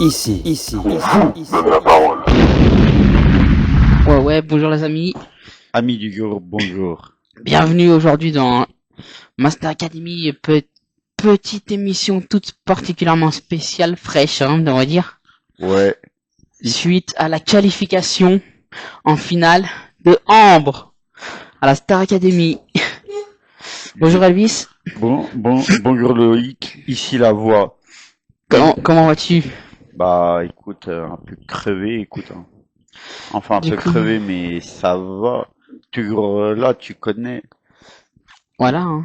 Ici. La parole. Ouais, bonjour les amis. Amis du jour, bonjour. Bienvenue aujourd'hui dans Master Academy, petite émission toute particulièrement spéciale, fraîche, on va dire. Ouais. Suite à la qualification en finale de Ambre à la Star Academy. Bonjour Elvis. Bonjour Loïc, ici la voix. Comment vas-tu? Bah écoute, un peu crevé, écoute. Enfin un Du peu coup- crevé, mais ça va. Toujours là, tu connais. Voilà. Hein.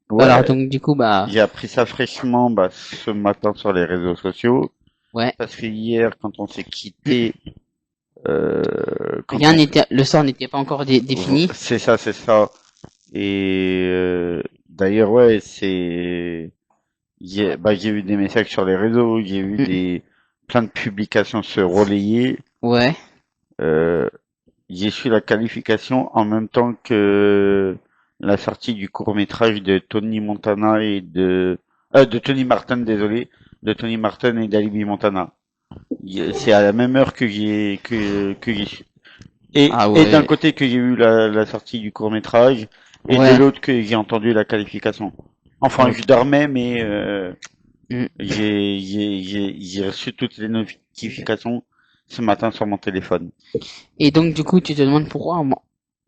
Ouais. Alors donc du coup J'ai appris ça fraîchement ce matin sur les réseaux sociaux. ouais. Parce que hier, quand on s'est quitté, quand Rien on- n'était, le sort n'était pas encore défini. C'est ça. Et d'ailleurs, ouais, j'ai vu des messages sur les réseaux, j'ai vu plein de publications se relayer. Ouais. J'ai su la qualification en même temps que la sortie du court-métrage de Tony Montana et de Tony Martin, désolé, de Tony Martin et d'Alibi Montana. C'est à la même heure que j'ai su. Et d'un côté que j'ai eu la sortie du court-métrage et de l'autre que j'ai entendu la qualification. Enfin, je dormais, mais j'ai reçu toutes les notifications ce matin sur mon téléphone. Et donc du coup tu te demandes pourquoi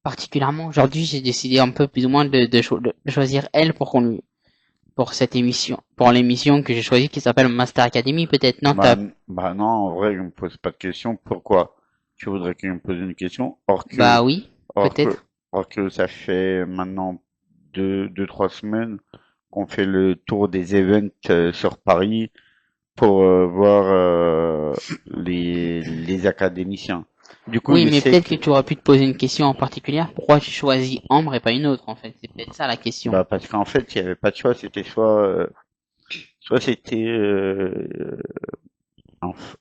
particulièrement aujourd'hui j'ai décidé un peu plus ou moins de choisir elle pour cette émission, pour l'émission que j'ai choisie qui s'appelle Master Academy peut-être, non? Bah non, en vrai, je me pose pas de question. Pourquoi tu voudrais que je me pose une question? Bah oui, peut-être. Or que ça fait maintenant 2-3 semaines qu'on fait le tour des events sur Paris pour voir les académiciens. Du coup, Oui, je mais sais peut-être que tu aurais pu te poser une question en particulier. Pourquoi tu choisis Ambre et pas une autre en fait? C'est peut-être ça la question. Bah parce qu'en fait, il y avait pas de choix. C'était soit c'était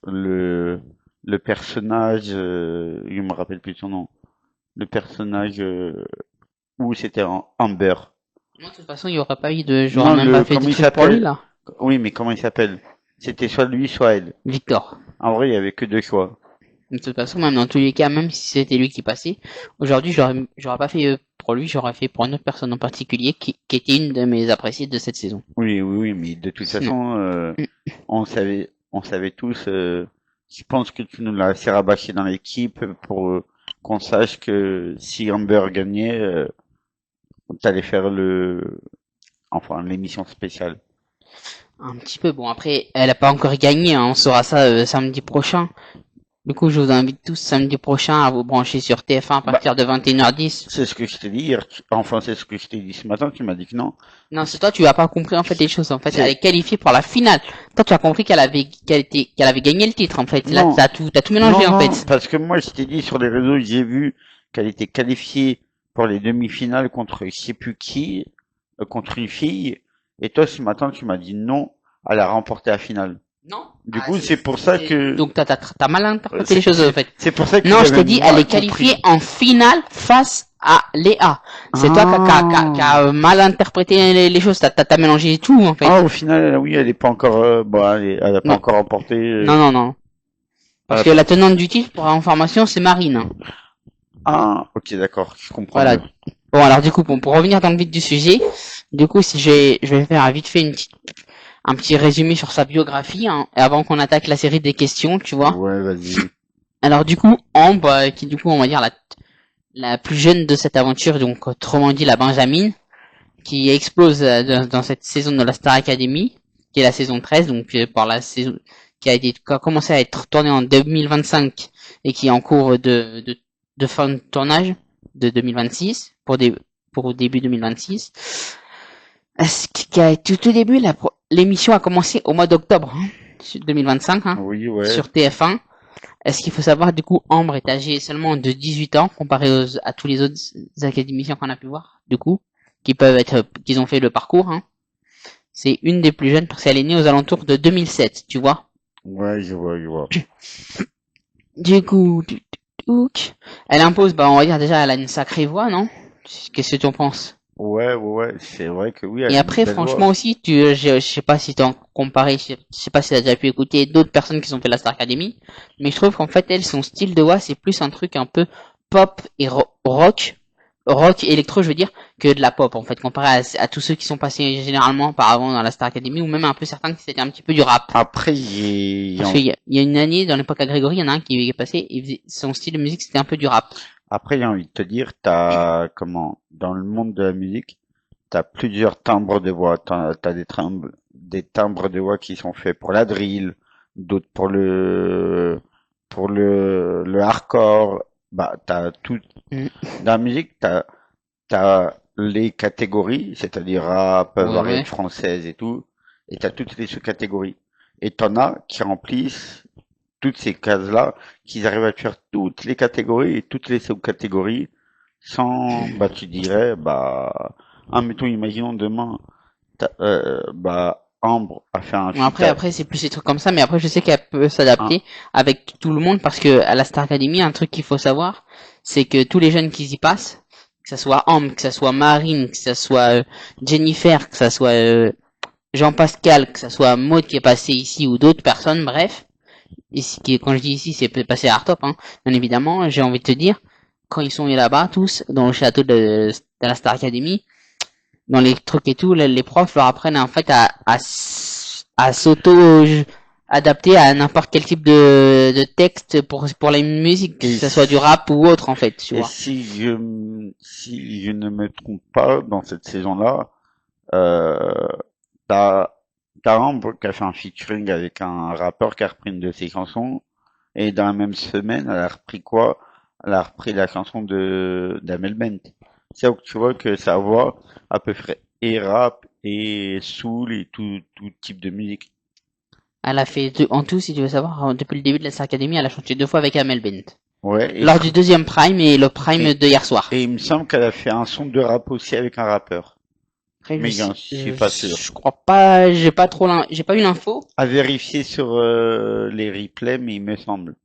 le personnage, je me rappelle plus son nom. Le personnage où c'était Amber. Moi de toute façon il y aurait pas eu de, j'aurais même pas fait comment de il truc pour s'appelle? lui là. Oui, mais comment il s'appelle? C'était soit lui, soit elle. Victor. En vrai, il y avait que deux choix. De toute façon, même dans tous les cas, même si c'était lui qui passait, aujourd'hui j'aurais pas fait pour lui, j'aurais fait pour une autre personne en particulier qui était une de mes appréciées de cette saison. Oui, mais de toute façon, on savait tous. Je pense que tu nous l'as assez rabâché dans l'équipe pour qu'on sache que si Amber gagnait, t'allais faire l'émission spéciale. Un petit peu, bon après, elle a pas encore gagné, hein, on saura ça samedi prochain. Du coup, je vous invite tous samedi prochain à vous brancher sur TF1 à partir de 21h10. C'est ce que je t'ai dit hier. Enfin, c'est ce que je t'ai dit ce matin. Tu m'as dit que non. Non, c'est toi, tu as pas compris en fait les choses. En fait, elle est qualifiée pour la finale. Toi, tu as compris qu'elle avait gagné le titre en fait. Là, t'as tout mélangé en fait. Parce que moi, je t'ai dit sur les réseaux, j'ai vu qu'elle était qualifiée pour les demi-finales contre je sais plus qui, contre une fille. Et toi, ce matin, tu m'as dit non, elle a remporté la finale. Non. Du coup, c'est pour ça que... Donc, t'as mal interprété les choses, en fait. C'est pour ça que... Non, je t'ai dit, elle est qualifiée en finale face à Léa. C'est toi qui a mal interprété les choses. T'as mélangé tout, en fait. Ah, au final, oui, elle est pas encore... elle a pas encore remporté... Non. Parce que la tenante du titre, pour information, c'est Marine. Ah, ok, d'accord, je comprends. Voilà. Mieux. Bon, alors du coup, pour revenir dans le vif du sujet, du coup, si je vais faire vite fait un petit résumé sur sa biographie, hein, avant qu'on attaque la série des questions, tu vois. Ouais, vas-y. Alors du coup, Ambre, qui du coup, on va dire la plus jeune de cette aventure, donc autrement dit la Benjamin, qui explose dans cette saison de la Star Academy, qui est la saison 13, donc par la saison qui a commencé à être tournée en 2025 et qui est en cours de fin de tournage de 2026 pour début 2026. Tout début, l'émission a commencé au mois d'octobre 2025 oui, ouais. Sur TF1. Est-ce qu'il faut savoir, du coup, Ambre est âgée seulement de 18 ans comparé à tous les autres académiciens qu'on a pu voir, du coup, qu'ils ont fait le parcours. C'est une des plus jeunes parce qu'elle est née aux alentours de 2007, tu vois. Ouais, je vois. Du coup, elle impose, on va dire déjà, elle a une sacrée voix, non? Qu'est-ce que tu en penses? Ouais, c'est vrai que oui. Et après, franchement aussi, je sais pas si t'es en comparer, je sais pas si t'as déjà pu écouter d'autres personnes qui ont fait la Star Academy, mais je trouve qu'en fait, elle, son style de voix, c'est plus un truc un peu pop et rock et électro, je veux dire, que de la pop, en fait, comparé à tous ceux qui sont passés généralement auparavant dans la Star Academy, ou même un peu certains qui c'était un petit peu du rap. Après, Parce qu'il y a une année, dans l'époque à Grégory, il y en a un qui est passé, son style de musique, c'était un peu du rap. après, j'ai envie de te dire, dans le monde de la musique, t'as plusieurs timbres de voix. T'as des timbres de voix qui sont faits pour la drill, d'autres pour le hardcore. Bah, t'as tout. Mm. Dans la musique, t'as les catégories, c'est-à-dire rap, Ouais, variété ouais. française et tout, et t'as toutes les sous-catégories. Et t'en as qui remplissent toutes ces cases-là, qu'ils arrivent à faire toutes les catégories et toutes les sous-catégories sans, bah, tu dirais, bah, mettons, imaginons demain, Ambre a fait un Bon, après, feat. après, c'est plus des trucs comme ça, mais après, je sais qu'elle peut s'adapter avec tout le monde parce que à la Star Academy, un truc qu'il faut savoir, c'est que tous les jeunes qui y passent, que ça soit Ambre, que ça soit Marine, que ça soit Jennifer, que ça soit Jean-Pascal, que ça soit Maud qui est passé ici ou d'autres personnes, bref, ici, quand je dis ici, c'est passé à Artop, hein, bien évidemment, j'ai envie de te dire, quand ils sont là-bas, tous, dans le château de la Star Academy, dans les trucs et tout, les profs leur apprennent en fait à s'auto-adapter à n'importe quel type de texte pour la musique, que Et, ce soit du rap ou autre en fait, tu et vois. si je ne me trompe pas, dans cette saison-là, euh, t'as, t'as Ambre qui a fait un featuring avec un rappeur qui a repris une de ses chansons, et dans la même semaine, elle a repris quoi? Elle a repris la chanson d'Amel Bent. C'est là où tu vois que sa voix, à peu près, et rap, et soul, et tout type de musique. Elle a fait en tout, si tu veux savoir, depuis le début de la Star Academy, elle a chanté 2 fois avec Amel Bent. Ouais, Lors du deuxième prime et le prime de hier soir. et il me semble qu'elle a fait un son de rap aussi avec un rappeur. Après, Mais j'en suis pas sûr. je crois pas, j'ai pas eu l'info. À vérifier sur les replays, mais il me semble.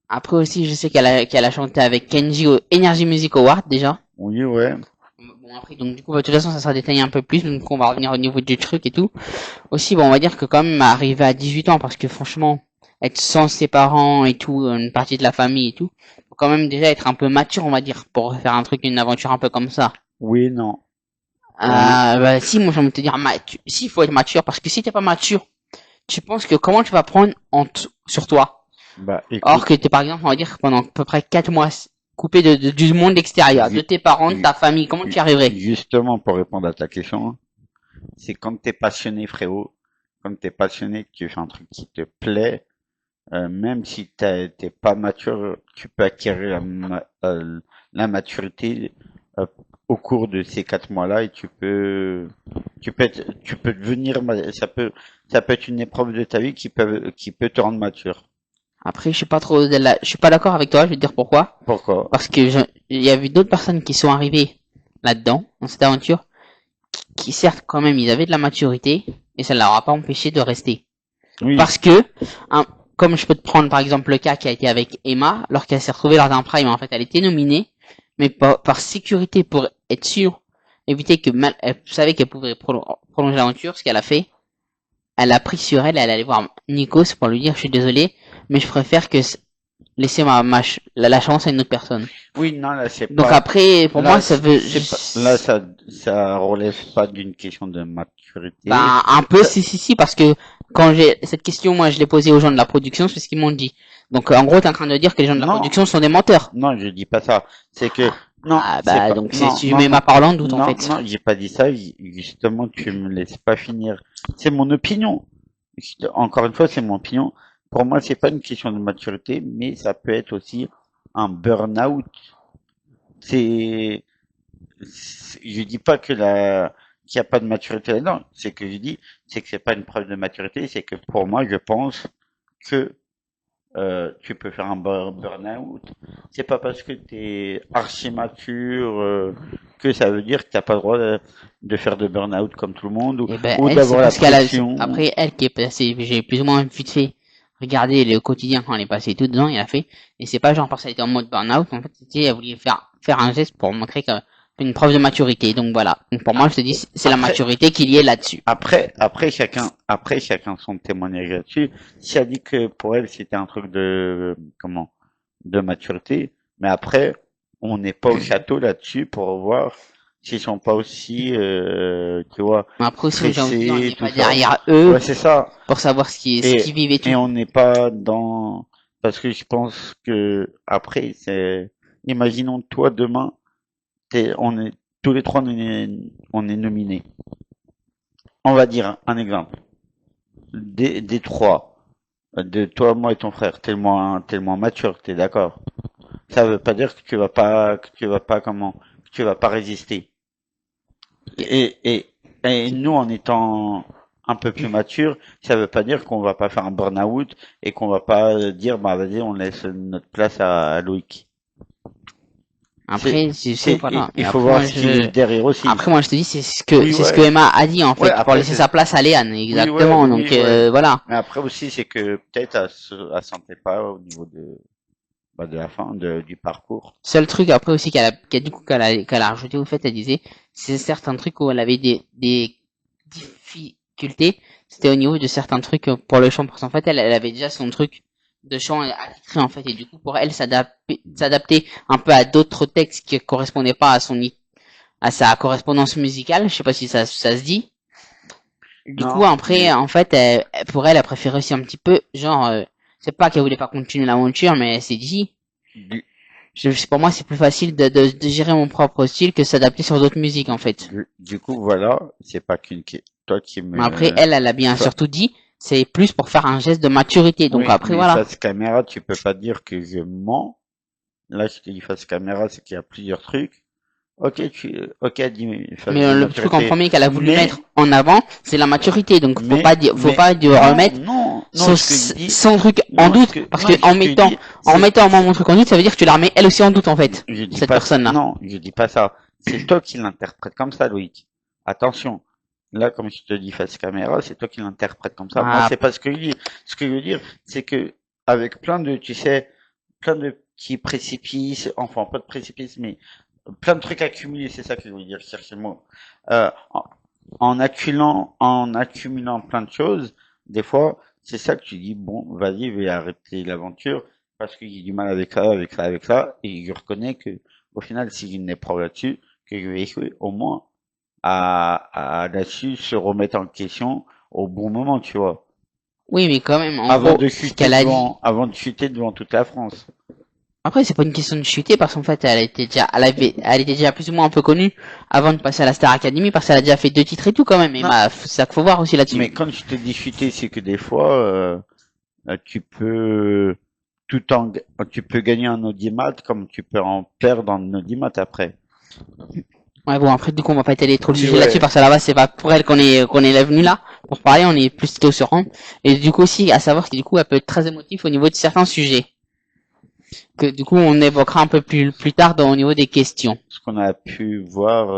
Après aussi, je sais qu'elle a chanté avec Kenji au Energy Music Award déjà. Oui, ouais. Bon après, donc du coup, de toute façon, ça sera détaillé un peu plus, donc on va revenir au niveau du truc et tout. Aussi, bon, on va dire que quand même, arriver à 18 ans, parce que franchement, être sans ses parents et tout, une partie de la famille et tout, faut quand même déjà être un peu mature, on va dire, pour faire un truc, une aventure un peu comme ça. Oui, non. Oui. Bah, si, moi, j'ai envie de te dire, si, il faut être mature, parce que si t'es pas mature, tu penses que comment tu vas prendre sur toi? Bah, Or écoute, que t'es, par exemple, on va dire, pendant à peu près 4 mois, coupé du monde extérieur, de tes parents, de ta famille, comment tu y arriverais? justement, pour répondre à ta question, c'est quand t'es passionné, frérot, quand t'es passionné, que tu fais un truc qui te plaît, même si t'es pas mature, tu peux acquérir la maturité euh, au cours de ces 4 mois-là et tu peux devenir, ça peut être une épreuve de ta vie qui peut te rendre mature. Après, je suis pas d'accord avec toi, je vais te dire pourquoi. Pourquoi? Parce que il y a eu d'autres personnes qui sont arrivées là-dedans, dans cette aventure, qui certes, quand même, ils avaient de la maturité, et ça ne leur a pas empêché de rester. Oui, Parce que, hein, comme je peux te prendre par exemple le cas qui a été avec Emma, alors qu'elle s'est retrouvée lors d'un prime, en fait, elle était nominée, mais par sécurité, pour être sûre, éviter que elle savait qu'elle pouvait prolonger l'aventure, ce qu'elle a fait, elle a pris sur elle, elle allait voir Nikos pour lui dire, je suis désolé, mais je préfère que laisser la chance à une autre personne. oui, non, là, c'est Donc pas, après, pour là, moi, ça veut, là, ça relève pas d'une question de maturité. ben, un peu, Ça- si, parce que quand j'ai cette question, moi, je l'ai posée aux gens de la production, c'est ce qu'ils m'ont dit. Donc, en gros, t'es en train de dire que les gens de la non, production sont des menteurs. non, je dis pas ça. C'est que, non, Ah, c'est bah, pas, donc, non, tu non, mets non, ma parole en doute, en non, fait. non, j'ai pas dit ça. Justement, tu me laisses pas finir. C'est mon opinion. Encore une fois, c'est mon opinion. Pour moi, c'est pas une question de maturité, mais ça peut être aussi un burn-out. C'est, je dis pas qu'il y a pas de maturité là-dedans. C'est que je dis, c'est que c'est pas une preuve de maturité. C'est que pour moi, je pense que tu peux faire un burn-out. C'est pas parce que tu es archi mature que ça veut dire que t'as pas le droit de faire de burn-out comme tout le monde Et ben, ou elle, c'est d'avoir la parce qu'elle a, pression. après, elle qui est passée, j'ai plus ou moins vite fait regarder le quotidien quand elle est passée tout dedans, elle a fait, et c'est pas genre parce qu'elle était en mode burn-out, en fait, c'était, elle voulait faire un geste pour montrer qu'elle une preuve de maturité. Donc voilà. Donc pour moi, je te dis, c'est la Après- maturité qui y est là-dessus. Après chacun son témoignage là-dessus. Si elle dit que pour elle c'était un truc de maturité, mais après on n'est pas au château là-dessus pour voir s'ils sont pas aussi, tu vois, Mais après aussi, j'ai envie de dire, on stressés, n'est tout pas ça. derrière eux Ouais, c'est ça. pour savoir ce qu'ils vivent et tout. Et on n'est pas dans, parce que je pense que après c'est, imaginons toi demain, on est tous les trois on est nominés. On va dire un exemple. Des trois, de toi, moi et ton frère, tellement mature, t'es d'accord? Ça veut pas dire que que tu vas pas résister. Et, et, et nous, en étant un peu plus mature, ça veut pas dire qu'on va pas faire un burn-out et qu'on va pas dire, bah, vas-y, on laisse notre place à Loïc. Après, voilà. Il Mais faut après, voir moi, ce qui est derrière aussi. après, moi, je te dis, Oui, c'est ce ouais. que Emma a dit, en fait, Ouais, pour après, laisser sa place à Léane. Exactement. oui, Donc, ouais. voilà. Mais après aussi, c'est que peut-être elle sentait pas au niveau de la fin du parcours. Seul truc après aussi qu'elle a rajouté au fait, elle disait, c'est certains trucs où elle avait des difficultés, c'était au niveau de certains trucs pour le chant, parce qu'en fait, elle avait déjà son truc de chant attitré, en fait, et du coup, pour elle, s'adapter un peu à d'autres textes qui correspondaient pas à sa correspondance musicale, je sais pas si ça se dit. Du Non, coup, après, mais en fait, pour elle, elle préférait aussi un petit peu, genre, c'est pas qu'elle voulait pas continuer l'aventure, mais elle s'est dit, du, pour moi, c'est plus facile de gérer mon propre style que s'adapter sur d'autres musiques, en fait. du coup, voilà, c'est pas toi qui Mais après, me, elle a bien fa- surtout dit, c'est plus pour faire un geste de maturité. Donc oui, après, mais voilà. face caméra, tu peux pas dire que je mens. Là, je te dis face caméra, c'est qu'il y a plusieurs trucs. Ok, dis face Mais de le truc en maturité. premier qu'elle a voulu Mais, mettre en avant, c'est la maturité. Donc faut pas dire remettre non, ce que je dis, son truc en non, doute, parce que ce que je dis, en mettant moi mon truc en doute, ça veut dire que tu la remets elle aussi en doute, en fait. je dis Cette pas, personne-là. non, je dis pas ça. C'est toi qui l'interprètes comme ça, Loïc. Attention. Là, comme je te dis face caméra, c'est toi qui l'interprètes comme ça. Moi, Ah, c'est pas ce que je dis. Ce que je veux dire, c'est que, avec tu sais, plein de petits précipices, enfin, pas de précipices, mais plein de trucs accumulés, c'est ça que je veux dire, chercher le mot. Euh, en, en accumulant plein de choses, des fois, c'est ça que tu dis, bon, vas-y, je vais arrêter l'aventure, parce que j'ai du mal avec ça, avec ça, avec ça, et je reconnais que, au final, si j'ai une épreuve là-dessus, que je vais échouer, au moins, à là-dessus se remettre en question au bon moment, tu vois. oui, mais quand même, en gros, ce qu'elle a dit. Avant de chuter devant toute la France. Après, c'est pas une question de chuter parce qu'en fait, elle était déjà plus ou moins un peu connue avant de passer à la Star Academy parce qu'elle a déjà fait 2 titres et tout quand même. Et Non, bah, c'est ça qu'il faut voir aussi là-dessus. mais quand je te dis chuter, c'est que des fois, tu peux tu peux gagner un audimat comme tu peux en perdre en audimat après. Ouais, bon, après, du coup, on va pas étaler trop le Oui, sujet ouais. là-dessus parce que là-bas, c'est pas pour elle qu'on est venu là pour parler. On est plutôt sur Rand. Et du coup aussi, à savoir que du coup, elle peut être très émotive au niveau de certains sujets. Que du coup, on évoquera un peu plus tard au niveau des questions. Ce qu'on a pu voir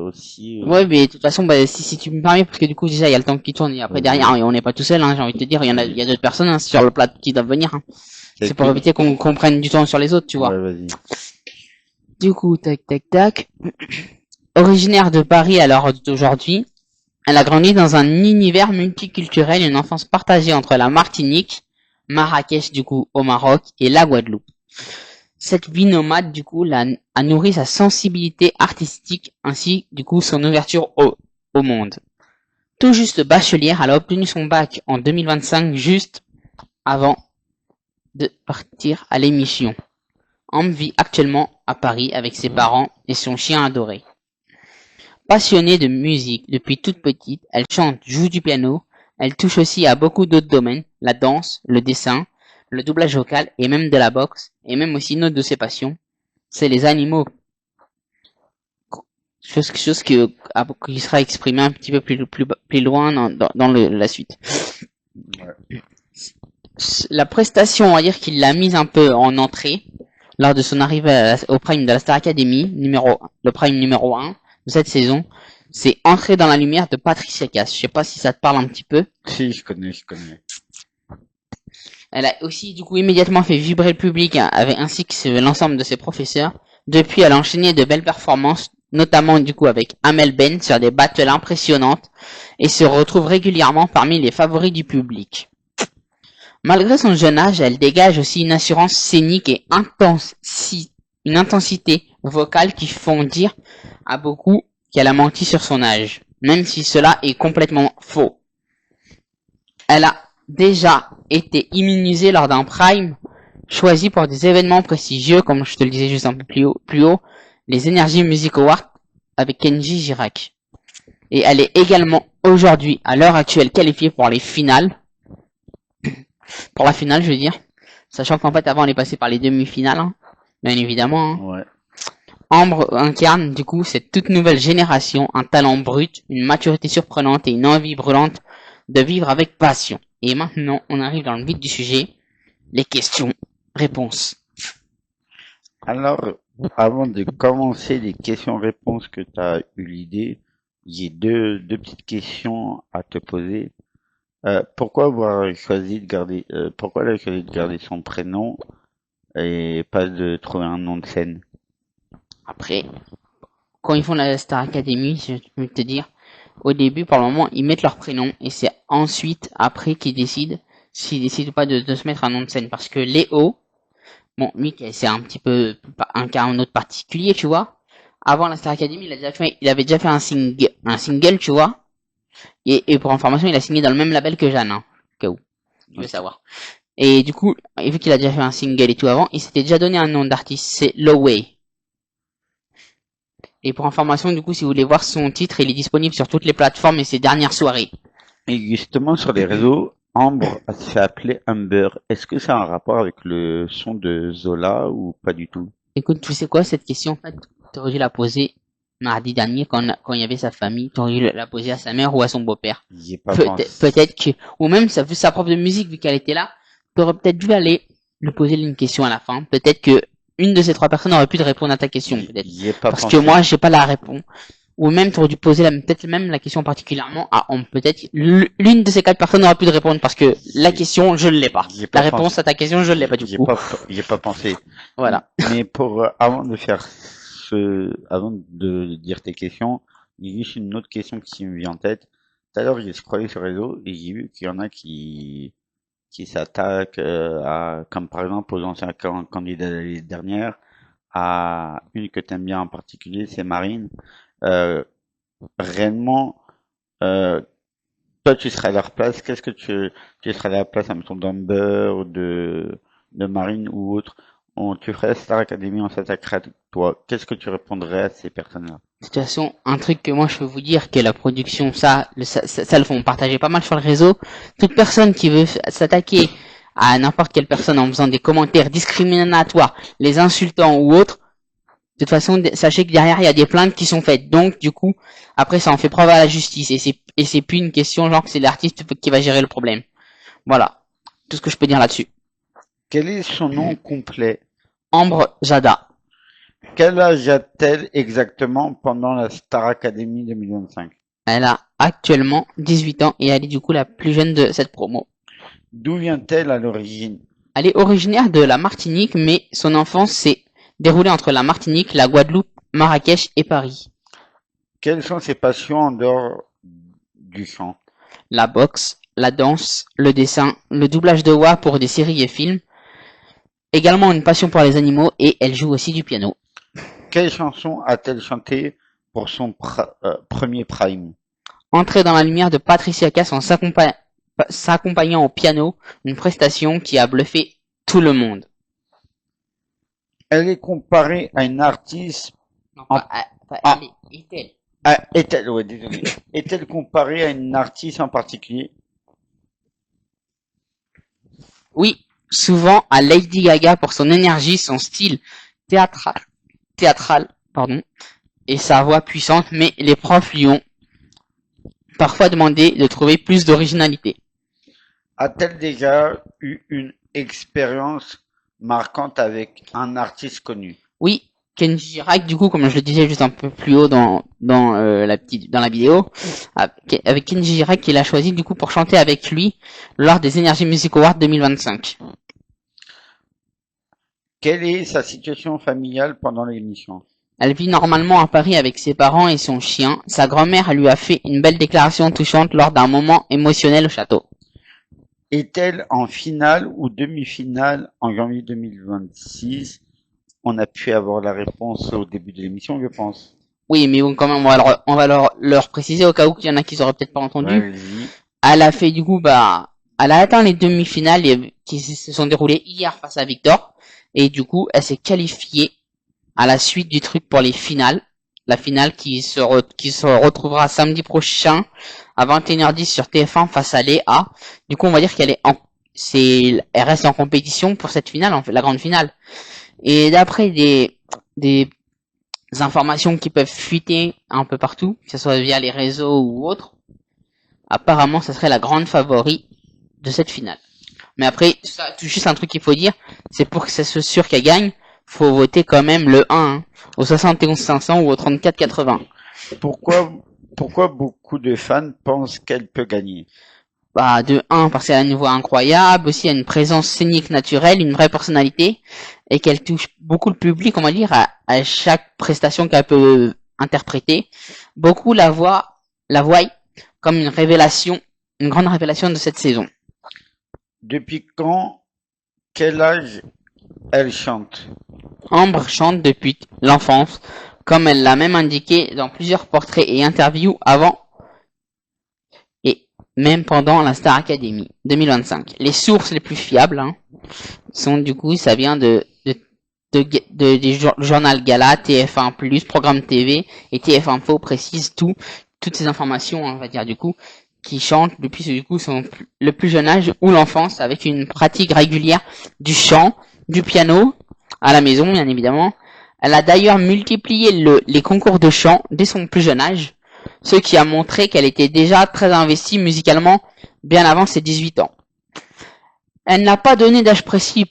aussi. Ouais, mais de toute façon, bah, si tu me permets, parce que du coup, déjà, il y a le temps qui tourne, et après, derrière, on n'est pas tout seul, hein, j'ai envie de te dire, il y a d'autres personnes, hein, sur le plateau qui doivent venir, hein. C'est pour éviter qu'on prenne du temps sur les autres, tu vois. Ouais, vas-y. Du coup, tac, tac, tac. Originaire de Paris à l'heure d'aujourd'hui, elle a grandi dans un univers multiculturel, une enfance partagée entre la Martinique, Marrakech, du coup, au Maroc, et la Guadeloupe. Cette vie nomade, du coup, a nourri sa sensibilité artistique, ainsi, du coup, son ouverture au monde. Tout juste bachelière, elle a obtenu son bac en 2025, juste avant de partir à l'émission. Ambre vit actuellement à Paris avec ses parents et son chien adoré. Passionnée de musique depuis toute petite, elle chante, joue du piano, elle touche aussi à beaucoup d'autres domaines, la danse, le dessin, le doublage vocal et même de la boxe, et même aussi une autre de ses passions, c'est les animaux. Chose qui sera exprimée un petit peu plus loin dans la suite. Ouais. La prestation, on va dire qu'il l'a mise un peu en entrée lors de son arrivée au prime de la Star Academy, le prime numéro 1 de cette saison. C'est Entrer dans la lumière de Patricia Cass. Je sais pas si ça te parle un petit peu. Si, je connais. Elle a aussi du coup immédiatement fait vibrer le public ainsi que l'ensemble de ses professeurs. Depuis, elle a enchaîné de belles performances notamment du coup avec Amel Ben sur des battles impressionnantes et se retrouve régulièrement parmi les favoris du public. Malgré son jeune âge, elle dégage aussi une assurance scénique et une intensité vocale qui font dire à beaucoup qu'elle a menti sur son âge, même si cela est complètement faux. Elle a déjà été immunisée lors d'un prime choisi pour des événements prestigieux, comme je te le disais juste un peu plus haut, les Energy Music Awards avec Kenji Girac. Et elle est également aujourd'hui, à l'heure actuelle, qualifiée pour les finales. Pour la finale, je veux dire. Sachant qu'en fait, avant, elle est passée par les demi-finales, hein, bien évidemment. Hein. Ouais. Ambre incarne, du coup, cette toute nouvelle génération, un talent brut, une maturité surprenante et une envie brûlante de vivre avec passion. Et maintenant, on arrive dans le vif du sujet, les questions-réponses. Alors, avant de commencer les questions-réponses que tu as eu l'idée, j'ai deux petites questions à te poser. Pourquoi avoir choisi de garder, pourquoi elle a choisi de garder son prénom et pas de trouver un nom de scène? Après, quand ils font la Star Academy, je peux te dire, au début, pour le moment, ils mettent leur prénom et c'est ensuite, après, qu'ils décident s'ils décident pas de se mettre un nom de scène. Parce que Léo, bon, lui, c'est un petit peu un cas un autre particulier, tu vois. Avant la Star Academy, il avait déjà fait un single, tu vois. Et pour information, il a signé dans le même label que Jeanne, hein, au cas où, tu veux savoir. Et du coup, vu qu'il a déjà fait un single et tout avant, il s'était déjà donné un nom d'artiste, c'est Loway. Et pour information, du coup, si vous voulez voir son titre, il est disponible sur toutes les plateformes et ses dernières soirées. Et justement, sur les réseaux, Ambre se fait appeler Amber. Est-ce que ça a un rapport avec le son de Zola ou pas du tout? Écoute, tu sais quoi, cette question, en fait, t'aurais dû la poser mardi dernier quand il y avait sa famille, t'aurais dû la poser à sa mère ou à son beau-père. J'y ai pas pensé. Peut-être que, ou même sa prof de musique, vu qu'elle était là, t'aurais peut-être dû aller lui poser une question à la fin. Peut-être que une de ces trois personnes aurait pu te répondre à ta question, peut-être. J'y ai pas Parce pensé. que moi, j'ai pas la réponse. Ou même, t'aurais dû poser peut-être même la question particulièrement à Ambre. Peut-être l'une de ces quatre personnes aurait pu te répondre parce que la question, je ne l'ai pas. La réponse à ta question, je ne l'ai pas du coup. J'y ai pas pensé. Voilà. Mais avant de dire tes questions, il y a juste une autre question qui me vient en tête. Tout à l'heure, j'ai scrollé sur le réseau et j'ai vu qu'il y en a qui s'attaquent comme par exemple aux anciens candidats de l'année dernière, à une que t'aimes bien en particulier, c'est Marine. Réellement, toi, tu serais à leur place. Qu'est-ce que tu serais à la place, admettons, d'Amber ou de Marine ou autre? Tu ferais Star Academy, on s'attaquerait à toi. Qu'est-ce que tu répondrais à ces personnes-là? De toute façon, un truc que moi je peux vous dire, que la production, ça le font partager pas mal sur le réseau. Toute personne qui veut s'attaquer à n'importe quelle personne en faisant des commentaires discriminatoires, les insultant ou autres, de toute façon, sachez que derrière il y a des plaintes qui sont faites. Donc, du coup, après ça en fait preuve à la justice et c'est plus une question genre que c'est l'artiste qui va gérer le problème. Voilà, tout ce que je peux dire là-dessus. Quel est son nom complet? Ambre Jada. Quel âge a-t-elle exactement pendant la Star Academy 2025? Elle a actuellement 18 ans et elle est du coup la plus jeune de cette promo. D'où vient-elle à l'origine? Elle est originaire de la Martinique, mais son enfance s'est déroulée entre la Martinique, la Guadeloupe, Marrakech et Paris. Quelles sont ses passions en dehors du chant? La boxe, la danse, le dessin, le doublage de voix pour des séries et films. Également une passion pour les animaux et elle joue aussi du piano. Quelle chanson a-t-elle chanté pour son premier prime? Entrée dans la lumière de Patricia Cass en s'accompagnant au piano, une prestation qui a bluffé tout le monde. Elle est comparée à une artiste. Non, Est-elle comparée à une artiste en particulier? Oui, souvent à Lady Gaga pour son énergie, son style théâtral, et sa voix puissante, mais les profs lui ont parfois demandé de trouver plus d'originalité. A-t-elle déjà eu une expérience marquante avec un artiste connu? Oui, Kenji Girac, du coup, comme je le disais juste un peu plus haut dans la vidéo, avec Kenji Girac, il a choisi du coup pour chanter avec lui lors des Energy Music Awards 2025. Quelle est sa situation familiale pendant l'émission? Elle vit normalement à Paris avec ses parents et son chien. Sa grand-mère lui a fait une belle déclaration touchante lors d'un moment émotionnel au château. Est-elle en finale ou demi-finale en janvier 2026? On a pu avoir la réponse au début de l'émission, je pense. Oui, mais bon, quand même, on va leur préciser au cas où il y en a qui auraient peut-être pas entendu. Vas-y. Elle a fait du coup, elle a atteint les demi-finales qui se sont déroulées hier face à Victor. Et du coup, elle s'est qualifiée à la suite du truc pour les finales. La finale qui se retrouvera samedi prochain à 21h10 sur TF1 face à Léa. Du coup, on va dire qu'elle elle reste en compétition pour cette finale, en fait, la grande finale. Et d'après des informations qui peuvent fuiter un peu partout, que ce soit via les réseaux ou autres, apparemment, ça serait la grande favori de cette finale. Mais après, ça, juste un truc qu'il faut dire, c'est pour que ça soit sûr qu'elle gagne, faut voter quand même le 1, hein, au 71 500 ou au 34 80. Pourquoi beaucoup de fans pensent qu'elle peut gagner? De 1, parce qu'elle a une voix incroyable, aussi elle a une présence scénique naturelle, une vraie personnalité, et qu'elle touche beaucoup le public, on va dire, à chaque prestation qu'elle peut interpréter. Beaucoup la voient comme une révélation, une grande révélation de cette saison. Depuis quand, quel âge elle chante? Ambre chante depuis l'enfance, comme elle l'a même indiqué dans plusieurs portraits et interviews avant et même pendant la Star Academy 2025. Les sources les plus fiables sont du coup, ça vient du journal Gala, TF1+, Programme TV et TF Info précise toutes ces informations, on va dire du coup, qui chantent depuis du coup le plus jeune âge ou l'enfance avec une pratique régulière du chant, du piano, à la maison, bien évidemment. Elle a d'ailleurs multiplié les concours de chant dès son plus jeune âge, ce qui a montré qu'elle était déjà très investie musicalement bien avant ses 18 ans. Elle n'a pas donné d'âge précis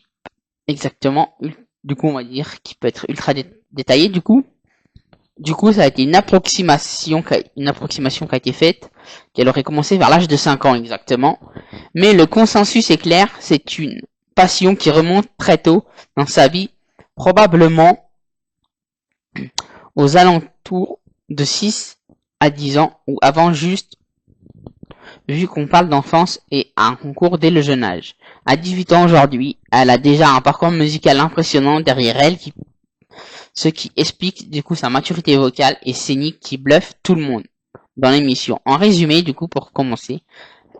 exactement, du coup on va dire, qui peut être ultra détaillé du coup. Du coup, ça a été une approximation qui a été faite, qu'elle aurait commencé vers l'âge de 5 ans exactement. Mais le consensus est clair, c'est une passion qui remonte très tôt dans sa vie, probablement aux alentours de 6 à 10 ans, ou avant juste, vu qu'on parle d'enfance et à un concours dès le jeune âge. À 18 ans aujourd'hui, elle a déjà un parcours musical impressionnant derrière elle ce qui explique du coup sa maturité vocale et scénique qui bluffe tout le monde dans l'émission. En résumé, du coup, pour commencer,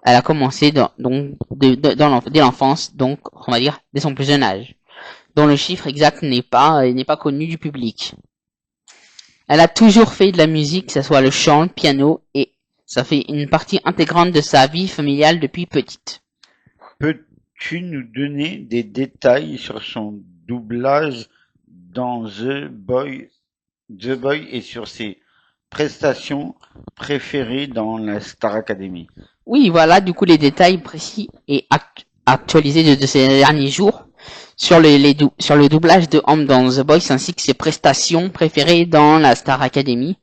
elle a commencé dès l'enfance, donc on va dire dès son plus jeune âge, dont le chiffre exact n'est pas connu du public. Elle a toujours fait de la musique, que ce soit le chant, le piano, et ça fait une partie intégrante de sa vie familiale depuis petite. Peux-tu nous donner des détails sur son doublage dans The Boys et sur ses prestations préférées dans la Star Academy? Oui, voilà, du coup, les détails précis et actualisés de ces derniers jours sur le doublage de Ambre dans The Boys ainsi que ses prestations préférées dans la Star Academy,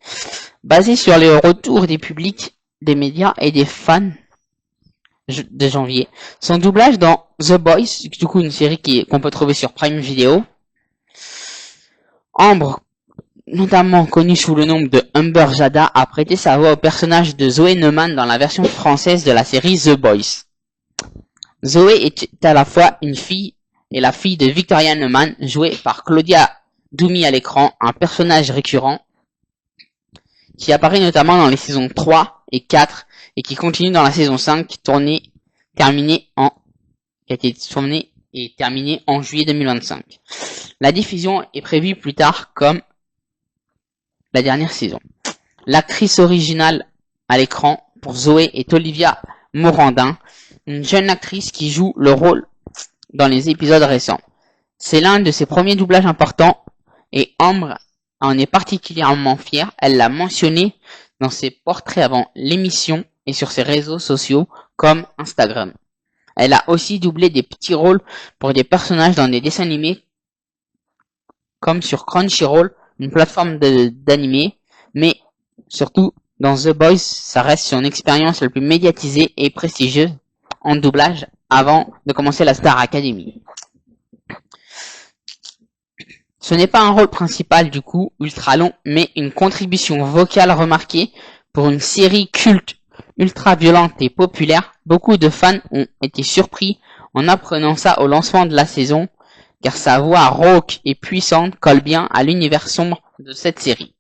basé sur les retours des publics, des médias et des fans de janvier. Son doublage dans The Boys, du coup une série qu'on peut trouver sur Prime Video. Ambre, notamment connue sous le nom de Amber Jada, a prêté sa voix au personnage de Zoé Neumann dans la version française de la série The Boys. Zoé est à la fois une fille et la fille de Victoria Neumann, jouée par Claudia Doumi à l'écran, un personnage récurrent qui apparaît notamment dans les saisons 3 et 4 et qui continue dans la saison 5 qui a été tournée et terminée en juillet 2025. La diffusion est prévue plus tard comme la dernière saison. L'actrice originale à l'écran pour Zoé est Olivia Morandin, une jeune actrice qui joue le rôle dans les épisodes récents. C'est l'un de ses premiers doublages importants et Ambre en est particulièrement fière. Elle l'a mentionné dans ses portraits avant l'émission et sur ses réseaux sociaux comme Instagram. Elle a aussi doublé des petits rôles pour des personnages dans des dessins animés comme sur Crunchyroll, une plateforme d'animé, mais surtout dans The Boys, ça reste son expérience la plus médiatisée et prestigieuse en doublage avant de commencer la Star Academy. Ce n'est pas un rôle principal du coup, ultra long, mais une contribution vocale remarquée pour une série culte, ultra violente et populaire. Beaucoup de fans ont été surpris en apprenant ça au lancement de la saison, car sa voix rauque et puissante colle bien à l'univers sombre de cette série.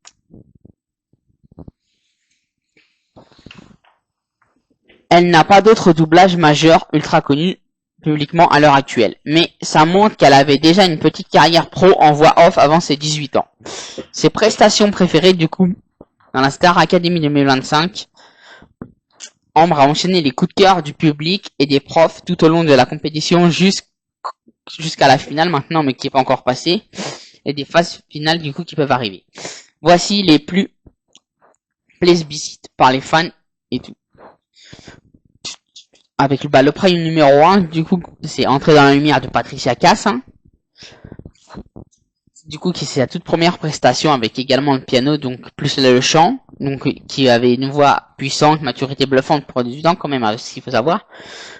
Elle n'a pas d'autre doublage majeur ultra connu publiquement à l'heure actuelle, mais ça montre qu'elle avait déjà une petite carrière pro en voix off avant ses 18 ans. Ses prestations préférées du coup, dans la Star Academy 2025, Ambre a enchaîné les coups de cœur du public et des profs tout au long de la compétition jusqu'à la finale maintenant, mais qui n'est pas encore passée, et des phases finales du coup qui peuvent arriver. Voici les plus plébiscites par les fans et tout. Avec le prime numéro 1, du coup, c'est Entrer dans la lumière de Patricia Cass, hein. Du coup, qui c'est sa toute première prestation avec également le piano, donc plus le chant, donc qui avait une voix puissante, maturité bluffante pour 18 ans quand même, ce qu'il faut savoir.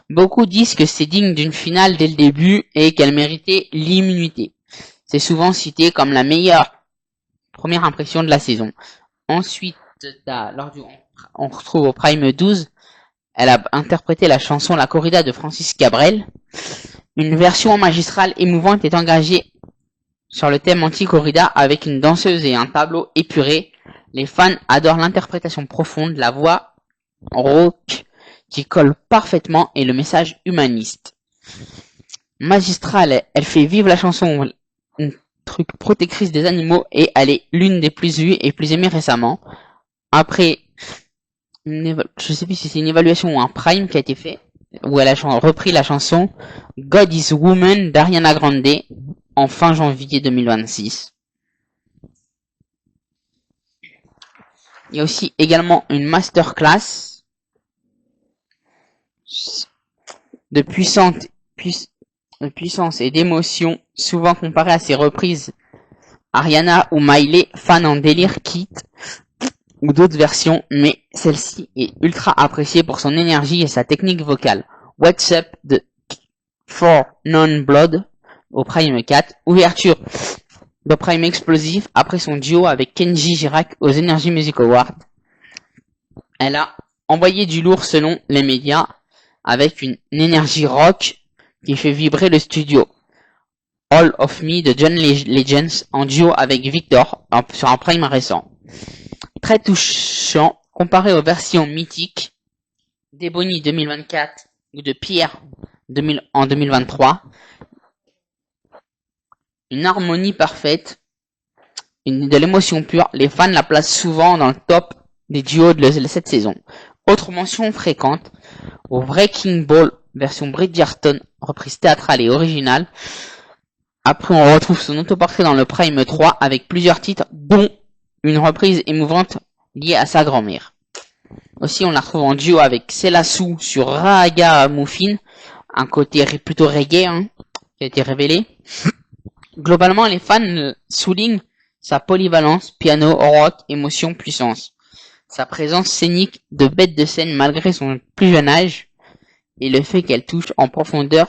Beaucoup disent que c'est digne d'une finale dès le début et qu'elle méritait l'immunité. C'est souvent cité comme la meilleure première impression de la saison. Ensuite, on retrouve au Prime 12, elle a interprété la chanson La Corrida de Francis Cabrel. Une version magistrale émouvante est engagée sur le thème anti-corrida avec une danseuse et un tableau épuré. Les fans adorent l'interprétation profonde, la voix rauque qui colle parfaitement et le message humaniste. Magistrale, elle fait vivre la chanson, une truc protectrice des animaux, et elle est l'une des plus vues et plus aimées récemment. Après, je sais plus si c'est une évaluation ou un prime qui a été fait, où elle a repris la chanson God is Woman d'Ariana Grande en fin janvier 2026. Il y a aussi également une masterclass de puissance et d'émotion, souvent comparée à ses reprises Ariana ou Miley, fan en délire quitte ou d'autres versions, mais celle-ci est ultra appréciée pour son énergie et sa technique vocale. What's Up de For Non Blood au Prime 4, ouverture de Prime explosif après son duo avec Kenji Girac aux Energy Music Awards. Elle a envoyé du lourd selon les médias, avec une énergie rock qui fait vibrer le studio. All of Me de John Legends en duo avec Victor sur un Prime récent. Très touchant comparé aux versions mythiques d'Ebony 2024 ou de Pierre en 2023. Une harmonie parfaite, de l'émotion pure. Les fans la placent souvent dans le top des duos de cette saison. Autre mention fréquente, au Wrecking Ball version Bridgerton, reprise théâtrale et originale. Après, on retrouve son autoportrait dans le Prime 3 avec plusieurs titres, dont une reprise émouvante liée à sa grand-mère. Aussi, on la retrouve en duo avec Selassou sur Raga Muffin, un côté plutôt reggae, hein, qui a été révélé. Globalement, les fans soulignent sa polyvalence, piano, rock, émotion, puissance. Sa présence scénique de bête de scène malgré son plus jeune âge, et le fait qu'elle touche en profondeur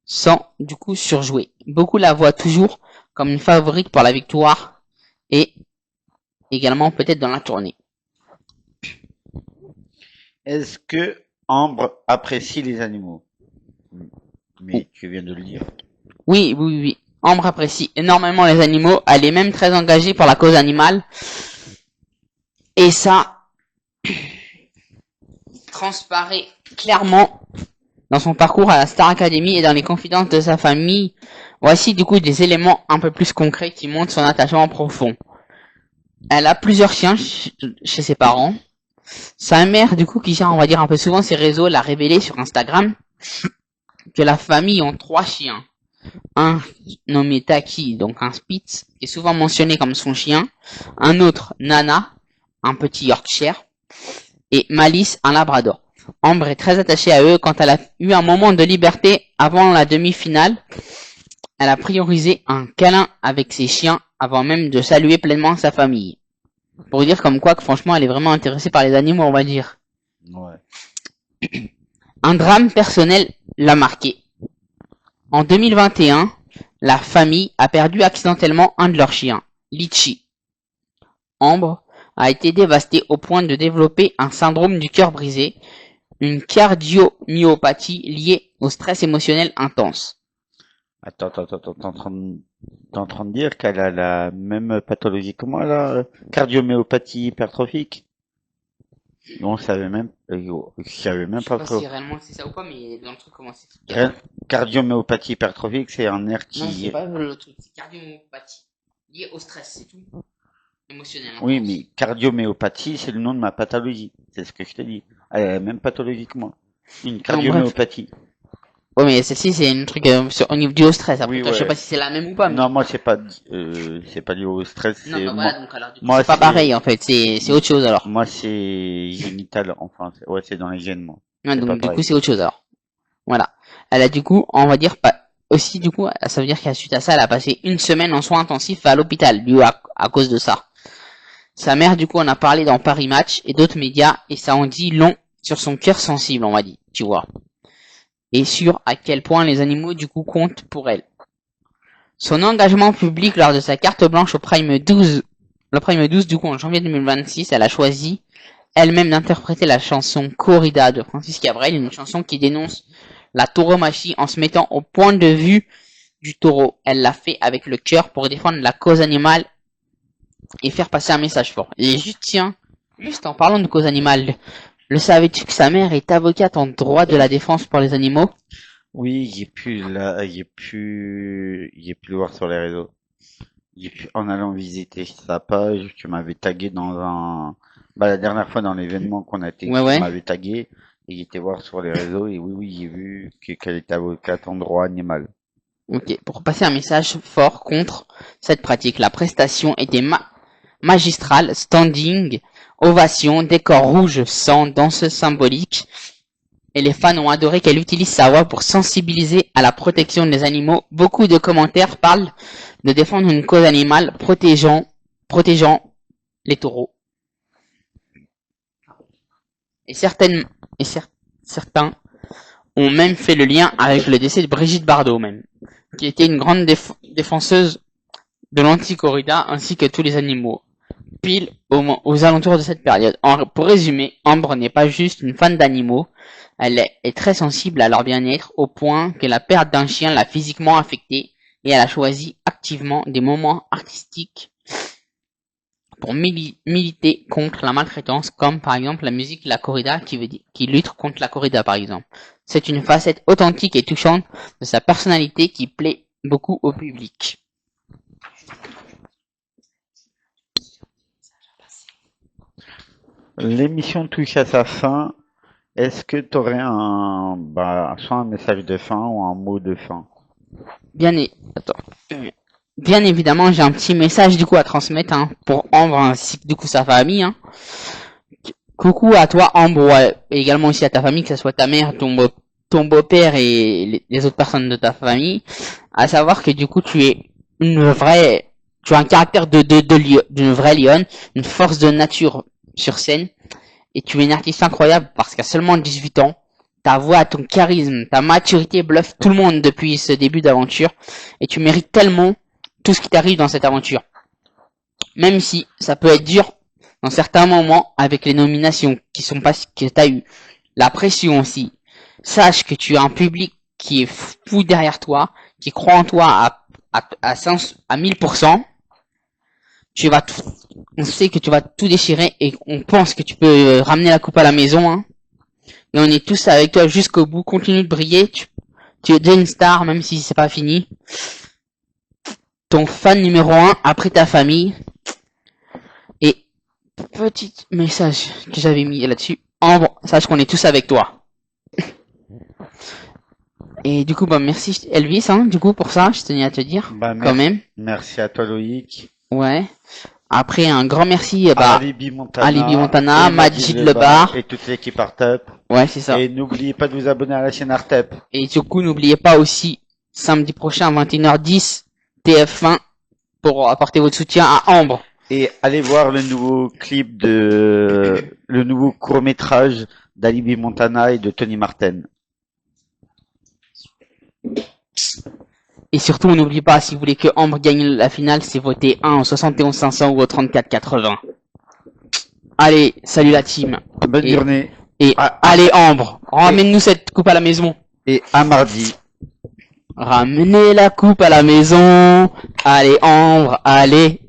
sans du coup surjouer. Beaucoup la voient toujours comme une favorite pour la victoire et également peut-être dans la tournée. Est-ce que Ambre apprécie les animaux? Mais tu viens de le dire. Oui. Ambre apprécie énormément les animaux. Elle est même très engagée pour la cause animale. Et ça transparaît clairement dans son parcours à la Star Academy et dans les confidences de sa famille. Voici du coup des éléments un peu plus concrets qui montrent son attachement profond. Elle a plusieurs chiens chez ses parents. Sa mère, du coup, qui gère, on va dire, un peu souvent ses réseaux, l'a révélé sur Instagram que la famille ont 3 chiens. Un nommé Taki, donc un Spitz, qui est souvent mentionné comme son chien. Un autre, Nana, un petit Yorkshire. Et Malice, un Labrador. Ambre est très attachée à eux. Quand elle a eu un moment de liberté avant la demi-finale, elle a priorisé un câlin avec ses chiens avant même de saluer pleinement sa famille. Pour dire comme quoi que franchement elle est vraiment intéressée par les animaux, on va dire. Ouais. Un drame personnel l'a marqué. En 2021, la famille a perdu accidentellement un de leurs chiens, Litchi. Ambre a été dévastée au point de développer un syndrome du cœur brisé, une cardiomyopathie liée au stress émotionnel intense. Attends, t'es en train de dire qu'elle a la même pathologie que moi, là, cardiomyopathie hypertrophique? Non, je savais même Je sais pas pas trop. si réellement c'est ça ou pas, mais dans le truc comment c'est expliqué. Car- Cardiomyopathie hypertrophique, c'est un nerf Non, c'est qui... pas le truc, c'est cardiomyopathie. Liée au stress, c'est tout. Émotionnel Oui, intense. mais cardiomyopathie, c'est le nom de ma pathologie. C'est ce que je te dis. Elle a la même pathologie que moi. Une Non, bref. cardiomyopathie. Ouais, mais celle-ci, c'est un truc au niveau du stress. Après, Oui, toi, je sais ouais. pas si c'est la même ou pas, mais... Non, moi, c'est pas lié au stress, Non, c'est bah moi. voilà, donc alors, du coup, Moi, c'est pas c'est, pareil, en fait. C'est autre chose, alors. moi, c'est génital, enfin, ouais, c'est dans les gènes, moi. Ouais, C'est pas donc, du coup, pareil. c'est autre chose, alors. Voilà. Elle a, du coup, on va dire, pas... Aussi, du coup, ça veut dire qu'à suite à ça, elle a passé une semaine en soins intensifs à l'hôpital, dû à cause de ça. Sa mère, du coup, en a parlé dans Paris Match et d'autres médias, et ça en dit long sur son cœur sensible, on va dire, tu vois. Et sur à quel point les animaux, du coup, comptent pour elle. Son engagement public lors de sa carte blanche au Prime 12, le Prime 12, du coup, en janvier 2026, elle a choisi elle-même d'interpréter la chanson Corrida de Francis Cabrel, une chanson qui dénonce la tauromachie en se mettant au point de vue du taureau. Elle l'a fait avec le cœur pour défendre la cause animale et faire passer un message fort. Et juste en parlant de cause animale, le savais-tu que sa mère est avocate en droit de la défense pour les animaux? Oui, il est plus le voir sur les réseaux. En allant visiter sa page, tu m'avais tagué bah, la dernière fois dans l'événement qu'on a été, Ouais, tu ouais. m'avais tagué, et il était voir sur les réseaux, et oui, j'ai vu qu'elle était avocate en droit animal. Ok, pour passer un message fort contre cette pratique, la prestation était magistrale, standing, ovation, décor rouge, sang, danse symbolique, et les fans ont adoré qu'elle utilise sa voix pour sensibiliser à la protection des animaux. Beaucoup de commentaires parlent de défendre une cause animale protégeant les taureaux. Et certains ont même fait le lien avec le décès de Brigitte Bardot même, qui était une grande défenseuse de l'anticorrida ainsi que tous les animaux, pile aux alentours de cette période. Pour résumer, Ambre n'est pas juste une fan d'animaux, elle est très sensible à leur bien-être au point que la perte d'un chien l'a physiquement affectée et elle a choisi activement des moments artistiques pour militer contre la maltraitance, comme par exemple la musique la corrida qui lutte contre la corrida par exemple. C'est une facette authentique et touchante de sa personnalité qui plaît beaucoup au public. L'émission touche à sa fin. Est-ce que tu aurais soit un message de fin ou un mot de fin? Attends. Bien évidemment, j'ai un petit message du coup à transmettre hein, pour Ambre ainsi que du coup sa famille. Hein. Coucou à toi Ambre et également aussi à ta famille, que ce soit ta mère, ton beau-père et les autres personnes de ta famille. À savoir que du coup tu es tu as un caractère d'une vraie lionne, une force de nature sur scène et tu es une artiste incroyable parce qu'à seulement 18 ans, ta voix, ton charisme, ta maturité bluffent tout le monde depuis ce début d'aventure et tu mérites tellement tout ce qui t'arrive dans cette aventure. Même si ça peut être dur dans certains moments avec les nominations que t'as eu, la pression aussi. Sache que tu as un public qui est fou derrière toi, qui croit en toi à 1000%. On sait que tu vas tout déchirer et on pense que tu peux ramener la coupe à la maison. Hein. Et on est tous avec toi jusqu'au bout. Continue de briller. Tu es déjà une star, même si c'est pas fini. Ton fan numéro 1 après ta famille. Et petit message que j'avais mis là-dessus. Ambre, sache qu'on est tous avec toi. Et du coup, bah merci Elvis, hein, du coup pour ça, je tenais à te dire, quand même. Merci à toi Loïc. Ouais. Après, un grand merci À Alibi Montana, Alibi Montana, et Majid Lebar. et toute l'équipe Artep. Ouais, c'est ça. Et n'oubliez pas de vous abonner à la chaîne Artep. Et du coup, n'oubliez pas aussi, samedi prochain, 21h10, TF1, pour apporter votre soutien à Ambre. Et allez voir le nouveau le nouveau court-métrage d'Alibi Montana et de Tony Martin. Et surtout, on n'oublie pas, si vous voulez que Ambre gagne la finale, c'est voter 1 au 71 500 ou au 34 80. Allez, salut la team. Bonne journée. Et allez Ambre, ramène-nous cette coupe à la maison. Et à mardi. Ramenez la coupe à la maison. Allez Ambre, allez.